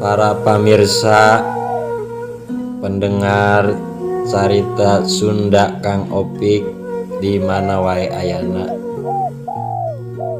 Para pemirsa pendengar carita Sunda Kang Opik di mana wae ayana,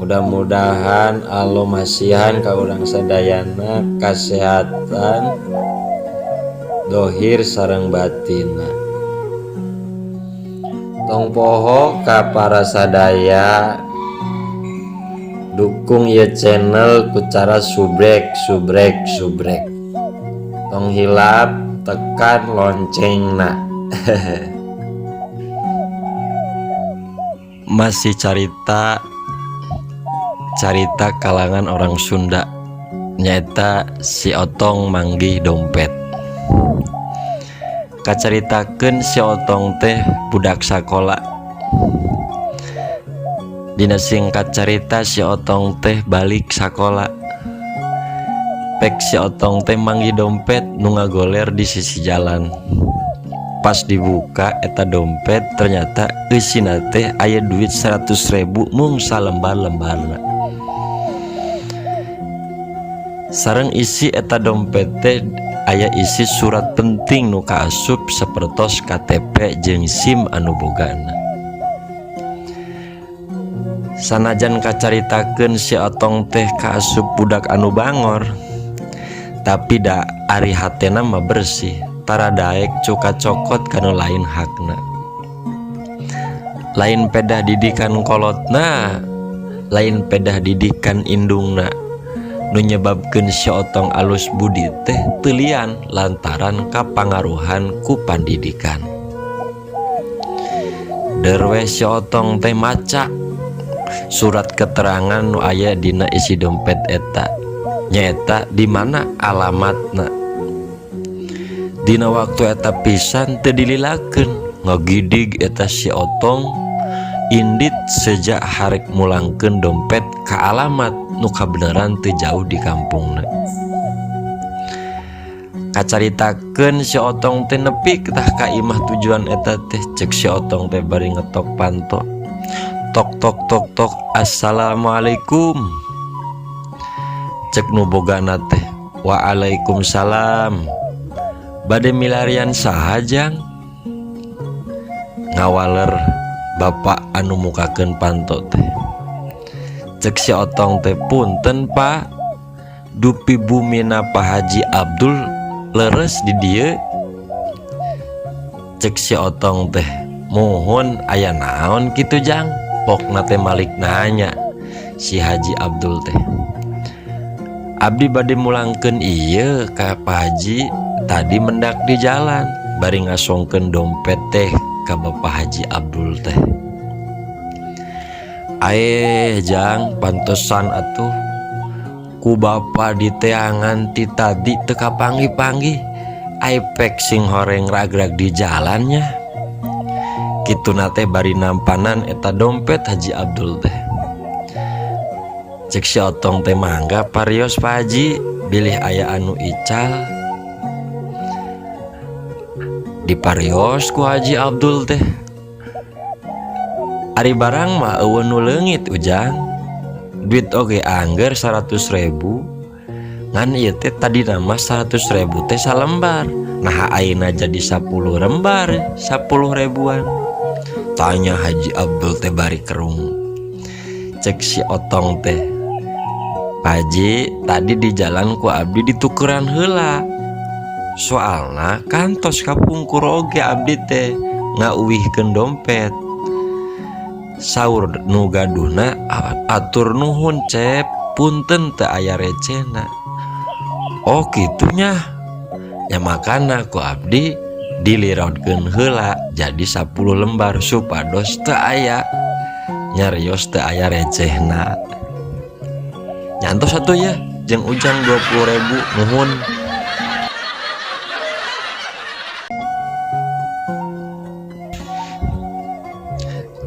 mudah-mudahan Allah masihan ka urang sadayana kasehatan dohir sareng batina. Tong poho ka para sadaya dukung ieu channel ku cara subrek. Tong hilap tekan loncengna. Masih carita kalangan orang Sunda, nyata si Otong manggih dompet. Kacaritakeun si Otong teh budak sakola. Dina singkat cerita si Otong teh balik sakola. Pek si Otong teh manggih dompet nu ngagoler di sisi jalan. Pas dibuka eta dompet ternyata eusina teh aya duit 100.000 mung salembar-lembarna. Sareng isi eta dompet teh aya isi surat penting nu kaasup sapertos KTP jeung SIM anu bogana. Sanajan kacaritakeun si Otong teh kaasup budak anu bangor, tapi da ari hatena mah bersih, tara daek cuka cokot kana lain hakna. Lain pedah didikan kolotna, lain pedah didikan indungna. Nu nyebabkeun si Otong alus budi teh teu lian lantaran kapangaruhan ku pandidikan. Derwe si Otong teh maca surat keterangan nu aya dina isi dompet eta, nyaeta di mana alamatna. Dina waktu eta pisan teu dililakeun, ngagidig eta si Otong indit sejak harek mulangkeun dompet ka alamat nu kabeneran teu jauh di kampungna. Kacaritakeun si Otong teh nepi tah ka imah tujuan eta teh, cek si Otong teh bari ngetok panto. Tok tok tok tok, assalamualaikum. Cek nu bogana teh, waalaikumsalam. Bade milarian saha jang? Ngawaler bapak anu mukakeun panto teh. Cek si Otong teh, punten Pak, dupi bumina Pak Haji Abdul leres di dieu. Cek si Otong teh, mohon aya naon kitu jang? Pokna teh malik nanya si Haji Abdul teh, abdi bade mulangkeun ieu ka Pak Haji, tadi mendak di jalan bari ngasongkeun dompet teh ka Bapak Haji Abdul teh. Jang pantesan atuh ku bapa diteangan ti tadi teu kapanggih-panggih, pek sing horeng ragrag di jalannya. Kitu nate bari nampanan eta dompet Haji Abdul teh. Cek si Otong teh, mangga parios Pak Haji, bilih aya anu ical. Diparios ku Haji Abdul teh. Ari barang mah eueun nu leungit ujang. Duit oge angger 100.000. Ngan ieu teh tadi nama 100.000 teh salembar. Nah ayeuna jadi 10 lembar 10 ribuan. Tanya Haji Abdul teh bari kerung. Cek si Otong teh, Pak Haji, tadi di jalan ku abdi ditukeran heula. Soalna kantos kapungkur oge abdi teh ngauwihkeun dompet. Saur nu gaduhna, atur nuhun cep, punten teu aya recena. Oh kitunya. Ya makana ku abdi dilirodkeun heula jadi 10 lembar supados teu aya nyarios teu aya recehna. Nyantos atuh ya jeung ujang 20.000 nuhun.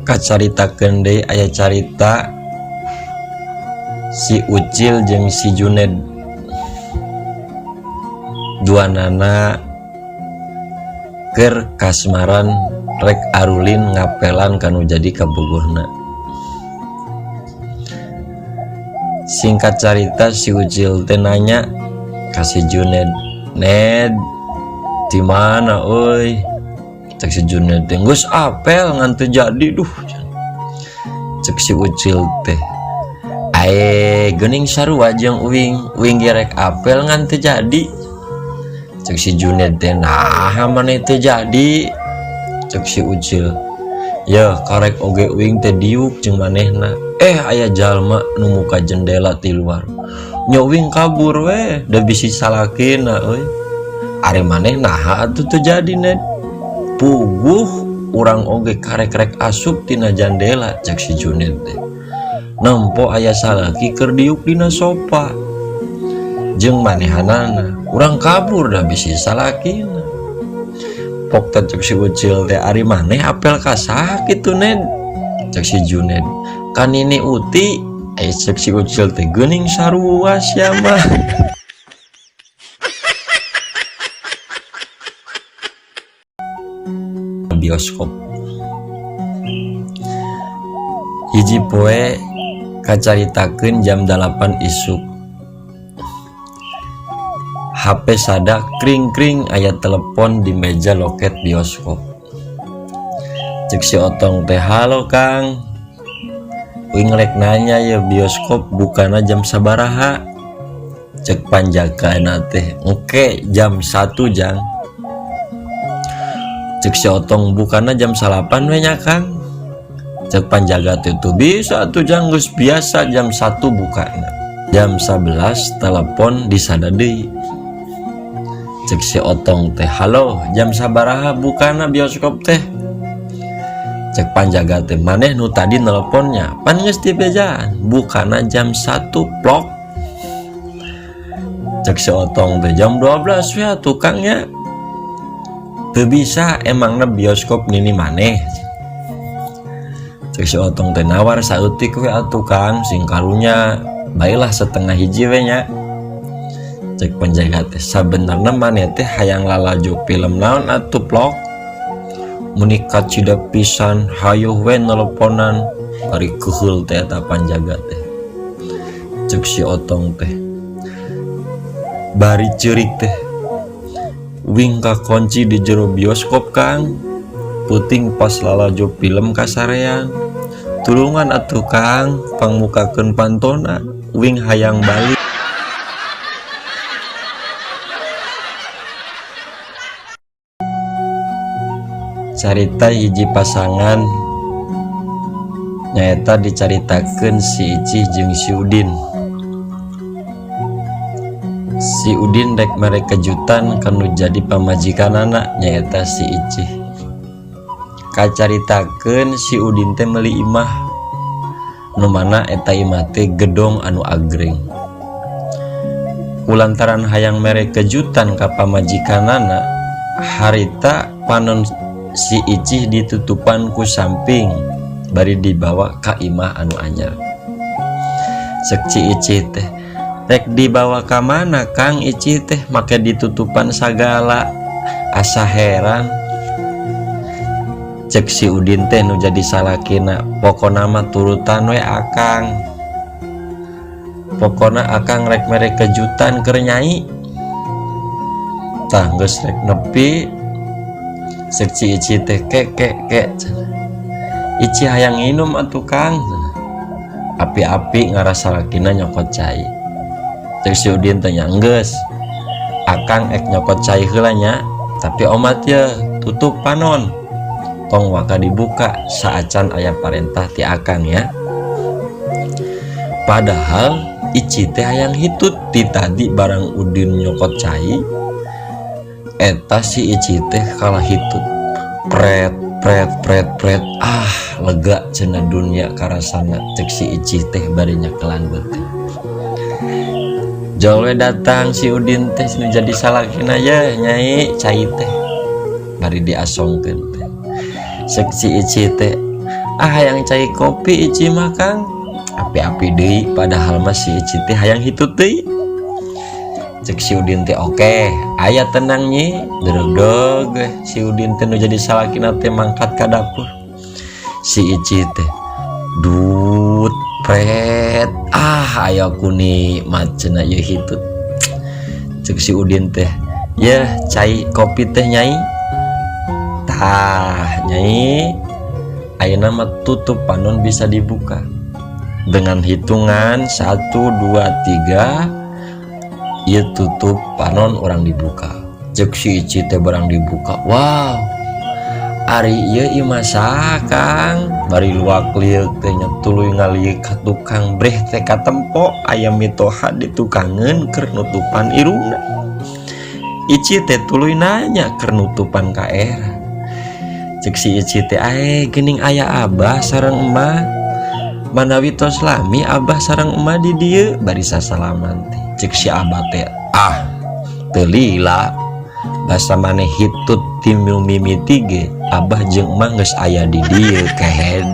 Kacaritakeun deui aya carita si Ucil jeung si Juned. Duanana keur kasmaran rek arulin ngapelan kanu jadi kabogohna. Singkat cerita si Ucil teh nanya kasih Juned, Ned di mana oi? Cek si Juned teh geus apel ngan teu jadi duh. Cek si Ucil teh geuning sarua jeung uing gerek apel ngan teu jadi. Cek si Juned teh nah maneh teu jadi. Cek si Ucil ya karek oge uing teh diuk jeung manehna. Aya jalma nu muka jendela ti luar. Nya uing kabur we da bisi salakina euy. Ari maneh naha atuh teu jadi Ned. Puguh urang oge karek-rek asup tina jendela. Cek si Juned teh nempo aya salaki keur diuk dina sofa jeung manehanana urang kabur da bisi salakina. Pok teh cek si Ucil teh ari maneh apel ka saha kitu Ned? Cek si Juned kan ini Uti. Cek si Ucil teh geuning sarua sia mah. Bioskop hiji poe kacaritakeun jam 8 isuk HP sada kring-kring aya telepon di meja loket bioskop. Cek si Otong teh halo Kang, uing rek nanya ya bioskop bukana jam sabaraha. Cek panjagana teh engke jam 1 jang. Cek si Otong bukana jam 8 we nya Kang. Cek panjaga teh tuh bisa tuh jang geus biasa jam 1 bukana. Jam 11 telepon disada deui. Cek si Otong teh halo jam sabaraha bukana bioskop teh. Cek panjaga teh maneh nu tadi nelponnya pan geus di bejaan bukana jam 1 plok. Cek si Otong teh jam 12 we atuh Kang nya. Teu bisa emangna bioskop nini maneh. Cek si Otong teh nawar saeutik we atuh Kang sing karunya baiklah setengah hiji we nya. Cek penjaga teh sabenerna maneh teh hayang lalajo film naon atuh plok? Muni kacida pisan hayuh we nelponan bari keheul teh eta panjaga teh. Cek si Otong teh bari ceurik teh wing ka kunci di jero bioskop Kang. Puting pas lalajo film kasarean. Tulungan atuh Kang pangmukakeun pantona wing hayang balik. Carita hiji pasangan nyaeta dicaritakeun si Icih jeung si Udin. Si Udin rek mere kejutan kanu jadi pamajikanana nyaeta si Icih. Kacaritakeun si Udin teh meuli imah nu mana eta imah teh gedong anu agreng. Kulantaran hayang mere kejutan ka pamajikanana, harita panon si Icih ditutupan ku samping bari dibawa ka imah anu anyar. Cek si Icih teh rek dibawa ka mana Kang Icih teh make ditutupan sagala, asa heran. Cek si Udin teh nu jadi salakina pokona mah turutan we Akang. Pokona Akang rek mere kejutan keur nyai. Tah geus rek nepi cek si Icih teh kek Icih hayang nginum atuh Kang. Api-api ngarasa lakina nyokot cai. Cek si Udin teh nya geus Akang ek nyokot cai heula nya, tapi omat ye tutup panon. Tong waka dibuka saacan aya parentah ti Akang ya. Padahal Icih teh hayang hitut ti tadi barang Udin nyokot cai. Eta si Icih teh kalah hitut. Pret lega cenah dunia karasana. Cek si Icih teh bari nyakelan beuteung. Jol we datang si Udin teh nu jadi salakina ya nyai cai teh bari diasongkeun teh. Cek si Icih teh hayang cai kopi Icih mah Kang. Api-api deui padahal mah si Icih teh hayang hitut deui. Cek si Udin teh oke, aya tenang nyi, deg si Udin teh nu jadi salakina teh mangkat ka dapur. Si Icih teh dut pret aya kuni macena ye hitut. Cek si Udin teh, ya cai kopi teh nyai. Tah nyai, ayeuna mah tutup panon bisa dibuka dengan hitungan 1, 2, 3. Ieu tutup panon orang dibuka. Cek si Ici teh barang dibuka, wow, ari ieu ieu masak Kang, bari luak liuk teh nya tuluy ngaliuk ka tukang breh teh katempo aya mitoha ditukangeun keur nutupan irungna. Ici teh tuluy nanya keur nutupan ka era. Cek si Ici teh, geuning aya abah sareng emah, manawi tos lami abah sareng emah di dieu, bari sasalaman teh. Cek si abah teh, teu lila, basa maneh hitut ti mimiti ge abah jeung emah geus aya di dieu kehed.